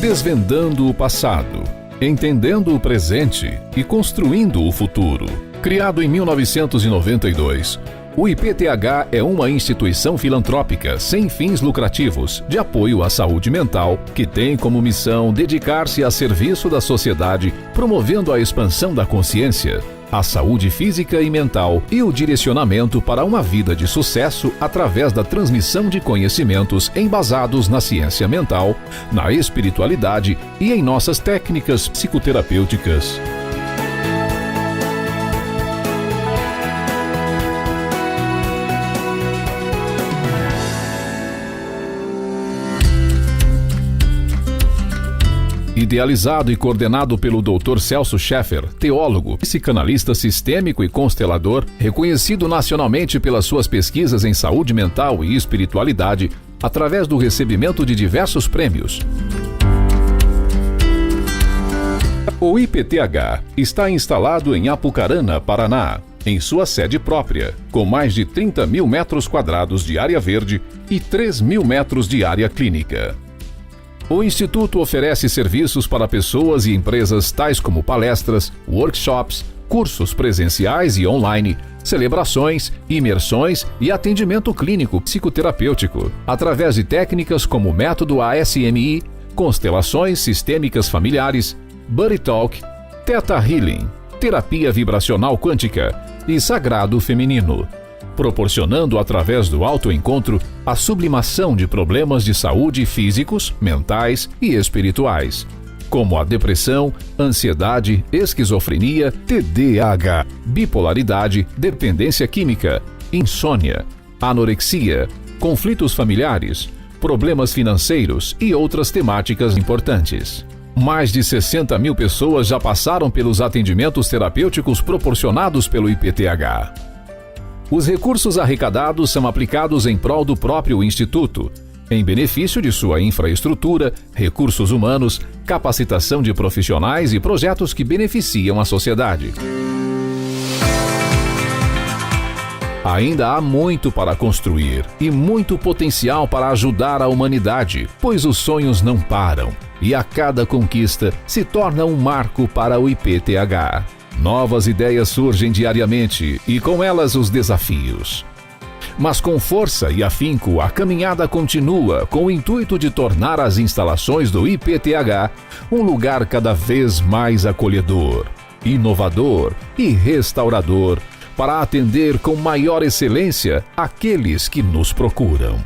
Desvendando o passado, entendendo o presente e construindo o futuro. Criado em 1992, o IPTH é uma instituição filantrópica sem fins lucrativos de apoio à saúde mental que tem como missão dedicar-se a serviço da sociedade, promovendo a expansão da consciência, a saúde física e mental e o direcionamento para uma vida de sucesso através da transmissão de conhecimentos embasados na ciência mental, na espiritualidade e em nossas técnicas psicoterapêuticas. Idealizado e coordenado pelo Dr. Celso Sheffer, teólogo, psicanalista sistêmico e constelador, reconhecido nacionalmente pelas suas pesquisas em saúde mental e espiritualidade, através do recebimento de diversos prêmios. O IPTH está instalado em Apucarana, Paraná, em sua sede própria, com mais de 30 mil metros quadrados de área verde e 3 mil metros de área clínica. O Instituto oferece serviços para pessoas e empresas tais como palestras, workshops, cursos presenciais e online, celebrações, imersões e atendimento clínico psicoterapêutico, através de técnicas como método ASMI, constelações sistêmicas familiares, Buddy Talk, Theta Healing, terapia vibracional quântica e sagrado feminino, proporcionando através do autoencontro a sublimação de problemas de saúde físicos, mentais e espirituais, como a depressão, ansiedade, esquizofrenia, TDAH, bipolaridade, dependência química, insônia, anorexia, conflitos familiares, problemas financeiros e outras temáticas importantes. Mais de 60 mil pessoas já passaram pelos atendimentos terapêuticos proporcionados pelo IPTH. Os recursos arrecadados são aplicados em prol do próprio Instituto, em benefício de sua infraestrutura, recursos humanos, capacitação de profissionais e projetos que beneficiam a sociedade. Ainda há muito para construir e muito potencial para ajudar a humanidade, pois os sonhos não param e a cada conquista se torna um marco para o IPTH. Novas ideias surgem diariamente e com elas os desafios. Mas com força e afinco, a caminhada continua com o intuito de tornar as instalações do IPTH um lugar cada vez mais acolhedor, inovador e restaurador para atender com maior excelência aqueles que nos procuram.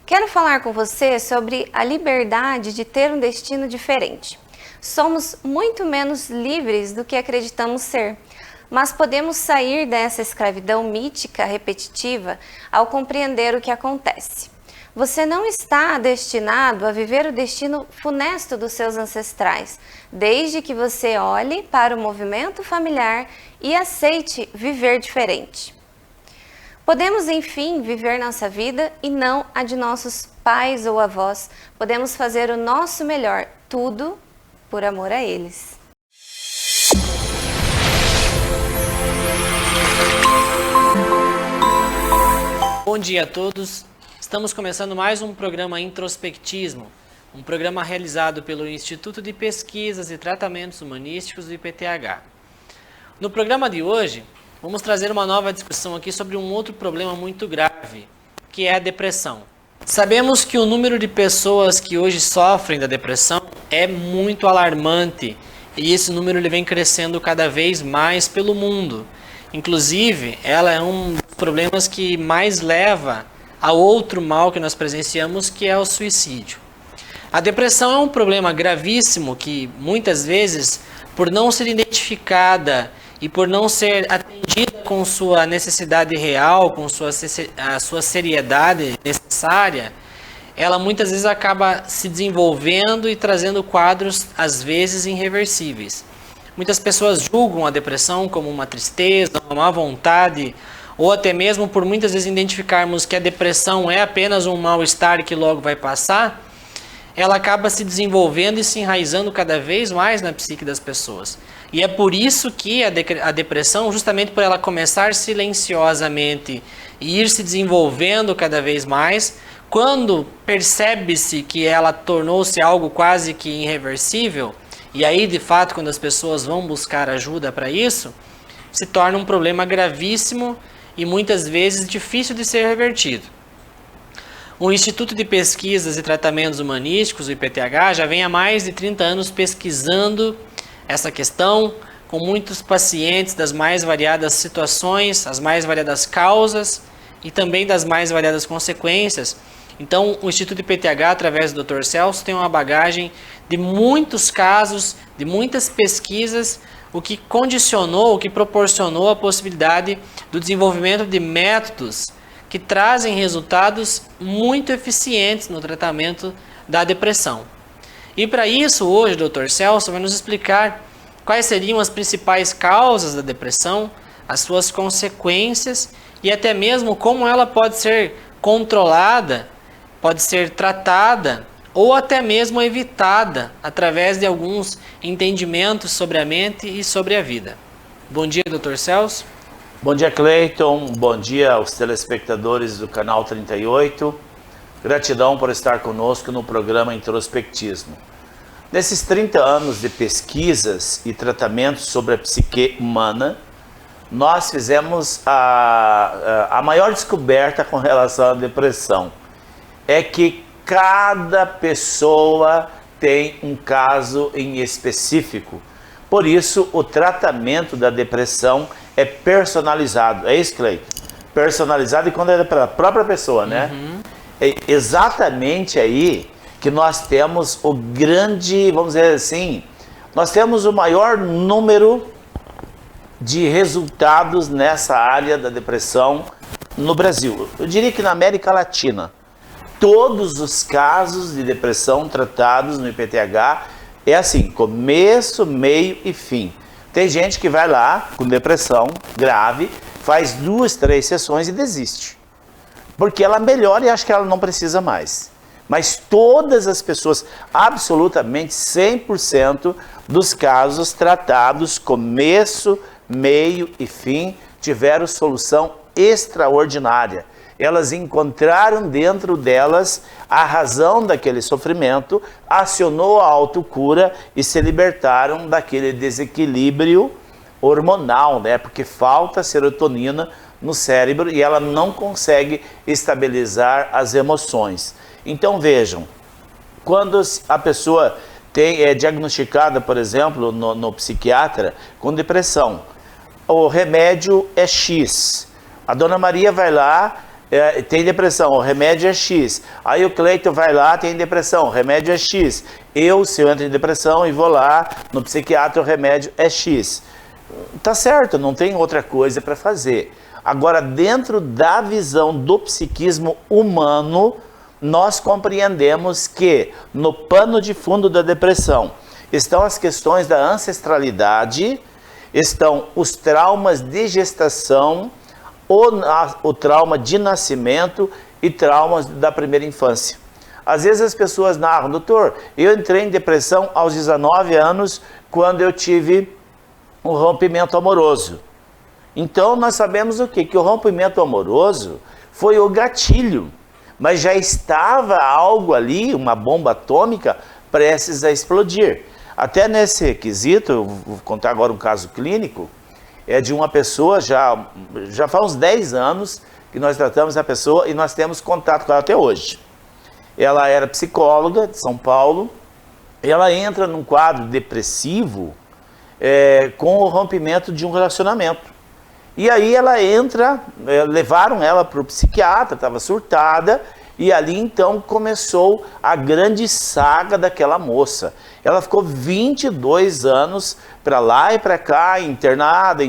Quero falar com você sobre a liberdade de ter um destino diferente. Somos muito menos livres do que acreditamos ser, mas podemos sair dessa escravidão mítica repetitiva ao compreender o que acontece. Você não está destinado a viver o destino funesto dos seus ancestrais, desde que você olhe para o movimento familiar e aceite viver diferente. Podemos, enfim, viver nossa vida e não a de nossos pais ou avós. Podemos fazer o nosso melhor, tudo por amor a eles. Bom dia a todos. Estamos começando mais um programa Introspectismo, um programa realizado pelo Instituto de Pesquisas e Tratamentos Humanísticos do IPTH. No programa de hoje, vamos trazer uma nova discussão aqui sobre um outro problema muito grave, que é a depressão. Sabemos que o número de pessoas que hoje sofrem da depressão é muito alarmante e esse número ele vem crescendo cada vez mais pelo mundo. Inclusive, ela é um dos problemas que mais leva a outro mal que nós presenciamos, que é o suicídio. A depressão é um problema gravíssimo que muitas vezes, por não ser identificada e por não ser atendida com sua necessidade real, com a sua seriedade necessária, ela muitas vezes acaba se desenvolvendo e trazendo quadros, às vezes, irreversíveis. Muitas pessoas julgam a depressão como uma tristeza, uma má vontade ou até mesmo por muitas vezes identificarmos que a depressão é apenas um mal-estar que logo vai passar, ela acaba se desenvolvendo e se enraizando cada vez mais na psique das pessoas. E é por isso que a depressão, justamente por ela começar silenciosamente e ir se desenvolvendo cada vez mais, quando percebe-se que ela tornou-se algo quase que irreversível, e aí de fato quando as pessoas vão buscar ajuda para isso, se torna um problema gravíssimo e muitas vezes difícil de ser revertido. O Instituto de Pesquisas e Tratamentos Humanísticos, o IPTH, já vem há mais de 30 anos pesquisando essa questão, com muitos pacientes das mais variadas situações, as mais variadas causas e também das mais variadas consequências. Então, o Instituto IPTH, através do Dr. Celso, tem uma bagagem de muitos casos, de muitas pesquisas, o que condicionou, o que proporcionou a possibilidade do desenvolvimento de métodos que trazem resultados muito eficientes no tratamento da depressão. E para isso, hoje, o Dr. Celso vai nos explicar quais seriam as principais causas da depressão, as suas consequências e até mesmo como ela pode ser controlada, pode ser tratada ou até mesmo evitada através de alguns entendimentos sobre a mente e sobre a vida. Bom dia, Dr. Celso. Bom dia, Cleiton. Bom dia aos telespectadores do Canal 38. Gratidão por estar conosco no programa Introspectismo. Nesses 30 anos de pesquisas e tratamentos sobre a psique humana, nós fizemos a maior descoberta com relação à depressão. É que cada pessoa tem um caso em específico. Por isso, o tratamento da depressão é personalizado. É isso, Cleiton? Personalizado e quando é para a própria pessoa, né? É exatamente aí que nós temos o grande, vamos dizer assim, nós temos o maior número de resultados nessa área da depressão no Brasil. Eu diria que na América Latina. Todos os casos de depressão tratados no IPTH é assim, começo, meio e fim. Tem gente que vai lá com depressão grave, faz 2, 3 sessões e desiste. Porque ela melhora e acha que ela não precisa mais. Mas todas as pessoas, absolutamente 100% dos casos tratados, começo, meio e fim, tiveram solução extraordinária. Elas encontraram dentro delas a razão daquele sofrimento, acionou a autocura e se libertaram daquele desequilíbrio hormonal, né? Porque falta serotonina no cérebro e ela não consegue estabilizar as emoções. Então vejam, quando a pessoa é diagnosticada, por exemplo, no psiquiatra com depressão, o remédio é X. A dona Maria vai lá, tem depressão, o remédio é X. Aí o Cleiton vai lá, tem depressão, o remédio é X. Se eu entro em depressão e vou lá no psiquiatra, o remédio é X. Tá certo, não tem outra coisa para fazer. Agora, dentro da visão do psiquismo humano, nós compreendemos que no pano de fundo da depressão estão as questões da ancestralidade, estão os traumas de gestação, o trauma de nascimento e traumas da primeira infância. Às vezes as pessoas narram, doutor, eu entrei em depressão aos 19 anos quando eu tive um rompimento amoroso. Então nós sabemos o quê? Que o rompimento amoroso foi o gatilho, mas já estava algo ali, uma bomba atômica, prestes a explodir. Até nesse quesito, eu vou contar agora um caso clínico, é de uma pessoa, já faz uns 10 anos que nós tratamos a pessoa e nós temos contato com ela até hoje. Ela era psicóloga de São Paulo, e ela entra num quadro depressivo com o rompimento de um relacionamento. E aí ela entra, levaram ela para o psiquiatra, estava surtada, e ali então começou a grande saga daquela moça. Ela ficou 22 anos para lá e para cá, internada,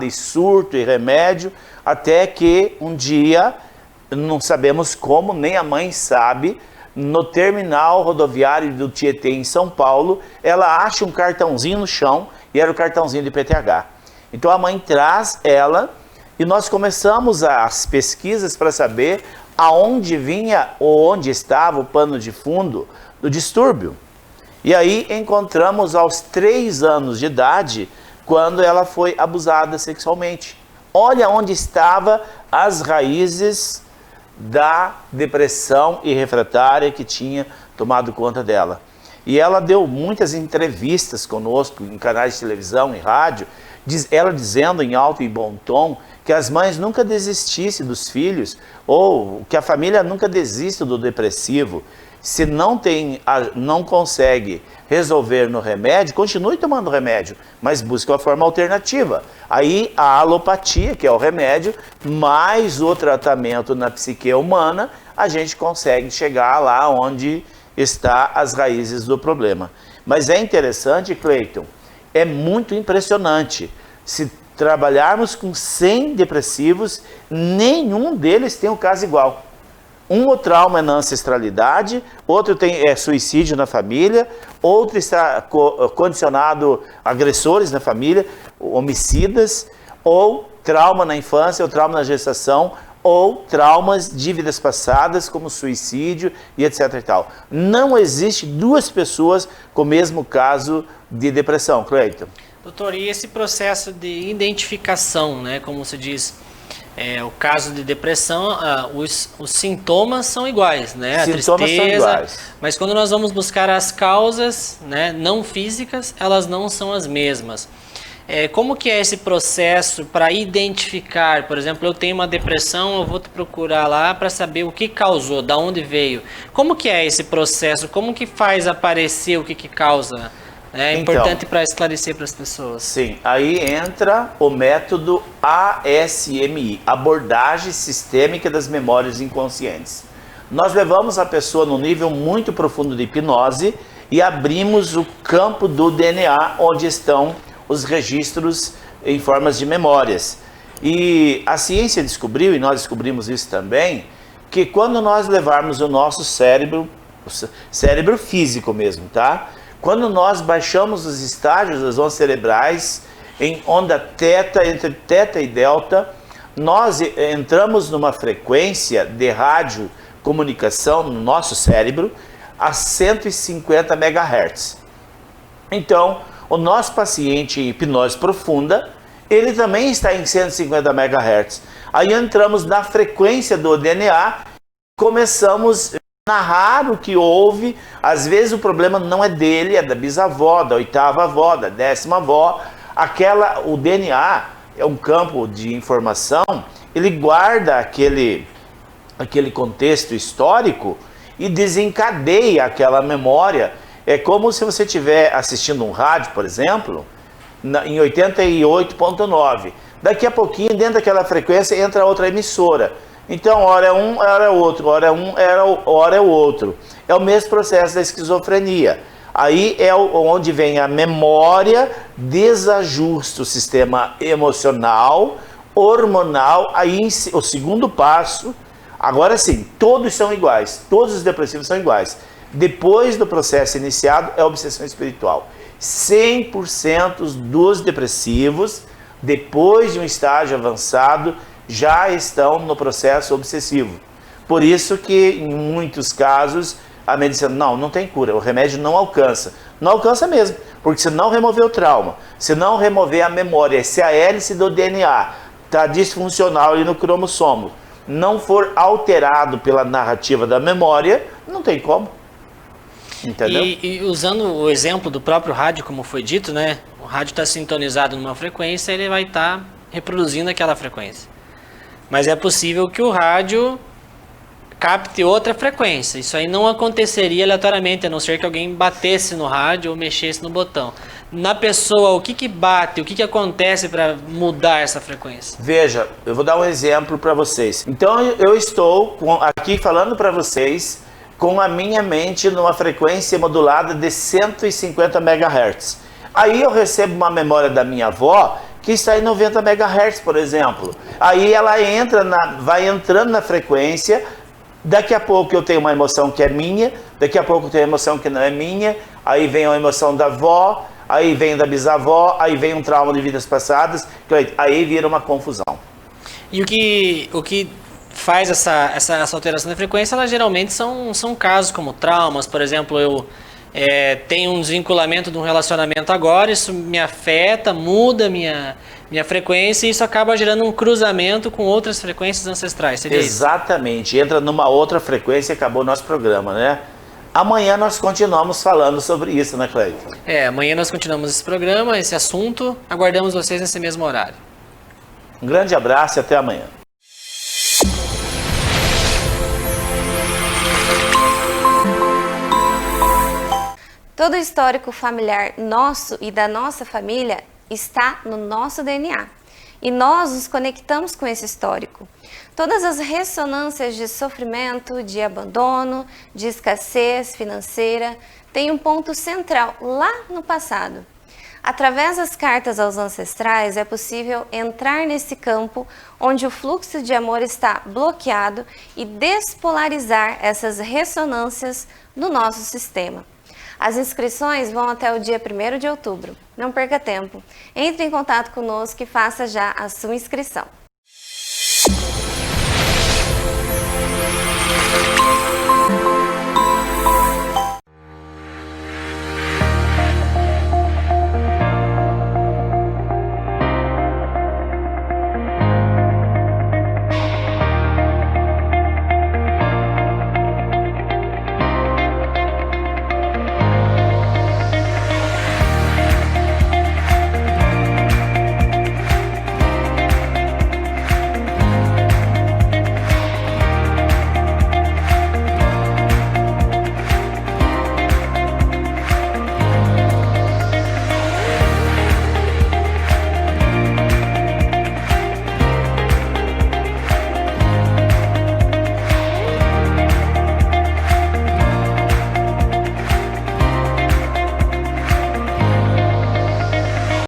e surto e remédio, até que um dia, não sabemos como, nem a mãe sabe, no terminal rodoviário do Tietê em São Paulo, ela acha um cartãozinho no chão, e era o cartãozinho do IPTH. Então a mãe traz ela E nós começamos as pesquisas para saber aonde vinha ou onde estava o pano de fundo do distúrbio. E aí encontramos aos 3 anos de idade, quando ela foi abusada sexualmente. Olha onde estavam as raízes da depressão irrefratária que tinha tomado conta dela. E ela deu muitas entrevistas conosco em canais de televisão e rádio, ela dizendo em alto e bom tom que as mães nunca desistissem dos filhos, ou que a família nunca desista do depressivo. Se não consegue resolver no remédio, continue tomando remédio, mas busque uma forma alternativa. Aí a alopatia, que é o remédio, mais o tratamento na psique humana, a gente consegue chegar lá onde está as raízes do problema. Mas é interessante, Cleiton, é muito impressionante. Se trabalharmos com 100 depressivos, nenhum deles tem um caso igual. Um o trauma é na ancestralidade, outro tem suicídio na família, outro está condicionado a agressores na família, homicidas, ou trauma na infância, ou trauma na gestação, ou traumas de vidas passadas, como suicídio e etc. e tal. Não existe 2 pessoas com o mesmo caso de depressão, Cleiton. Doutor, e esse processo de identificação, né, como se diz, o caso de depressão, os sintomas são iguais, né? Sintomas a tristeza, são iguais. Mas quando nós vamos buscar as causas, né, não físicas, elas não são as mesmas. Como que é esse processo para identificar? Por exemplo, eu tenho uma depressão, eu vou te procurar lá para saber o que causou, da onde veio. Como que é esse processo? Como que faz aparecer o que causa? É importante para esclarecer para as pessoas. Sim, aí entra o método ASMI, Abordagem Sistêmica das Memórias Inconscientes. Nós levamos a pessoa num nível muito profundo de hipnose e abrimos o campo do DNA, onde estão os registros em formas de memórias. E a ciência descobriu, e nós descobrimos isso também, que quando nós levarmos o nosso cérebro físico mesmo, tá? Quando nós baixamos os estágios das ondas cerebrais em onda teta, entre teta e delta, nós entramos numa frequência de radiocomunicação no nosso cérebro a 150 MHz. Então, o nosso paciente em hipnose profunda, ele também está em 150 MHz. Aí entramos na frequência do DNA, começamos narrar o que houve. Às vezes o problema não é dele, é da bisavó, da 8ª avó, da 10ª avó. O DNA é um campo de informação, ele guarda aquele contexto histórico e desencadeia aquela memória. É como se você estiver assistindo um rádio, por exemplo, em 88.9. Daqui a pouquinho, dentro daquela frequência, entra outra emissora. Então, hora é um, hora é outro, hora é um, hora é o outro. É o mesmo processo da esquizofrenia. Aí é onde vem a memória, desajusta o sistema emocional, hormonal. Aí o segundo passo, agora sim, todos são iguais, todos os depressivos são iguais. Depois do processo iniciado é a obsessão espiritual. 100% dos depressivos, depois de um estágio avançado, já estão no processo obsessivo. Por isso que em muitos casos a medicina não tem cura, o remédio não alcança. Não alcança mesmo, porque se não remover o trauma, se não remover a memória, se a hélice do DNA está disfuncional ali no cromossomo, não for alterado pela narrativa da memória, não tem como. Entendeu? E usando o exemplo do próprio rádio, como foi dito, né? O rádio está sintonizado numa frequência, ele vai estar reproduzindo aquela frequência. Mas é possível que o rádio capte outra frequência. Isso aí não aconteceria aleatoriamente, a não ser que alguém batesse no rádio ou mexesse no botão. Na pessoa, o que bate, o que acontece para mudar essa frequência? Veja, eu vou dar um exemplo para vocês. Então eu estou aqui falando para vocês com a minha mente numa frequência modulada de 150 MHz. Aí eu recebo uma memória da minha avó que está em 90 MHz, por exemplo. Aí ela vai entrando na frequência. Daqui a pouco eu tenho uma emoção que é minha, daqui a pouco eu tenho uma emoção que não é minha, aí vem a emoção da avó, aí vem da bisavó, aí vem um trauma de vidas passadas, aí vira uma confusão. E o que faz essa alteração da frequência, elas geralmente são casos como traumas, por exemplo, eu tenho um desvinculamento de um relacionamento agora, isso me afeta, muda minha frequência e isso acaba gerando um cruzamento com outras frequências ancestrais. Seria Exatamente, isso? Entra numa outra frequência e acabou o nosso programa, né? Amanhã nós continuamos falando sobre isso, né, Cleiton? Amanhã nós continuamos esse programa, esse assunto, aguardamos vocês nesse mesmo horário. Um grande abraço e até amanhã. Todo o histórico familiar nosso e da nossa família está no nosso DNA. E nós nos conectamos com esse histórico. Todas as ressonâncias de sofrimento, de abandono, de escassez financeira têm um ponto central lá no passado. Através das cartas aos ancestrais é possível entrar nesse campo onde o fluxo de amor está bloqueado e despolarizar essas ressonâncias no nosso sistema. As inscrições vão até o dia 1º de outubro. Não perca tempo. Entre em contato conosco e faça já a sua inscrição.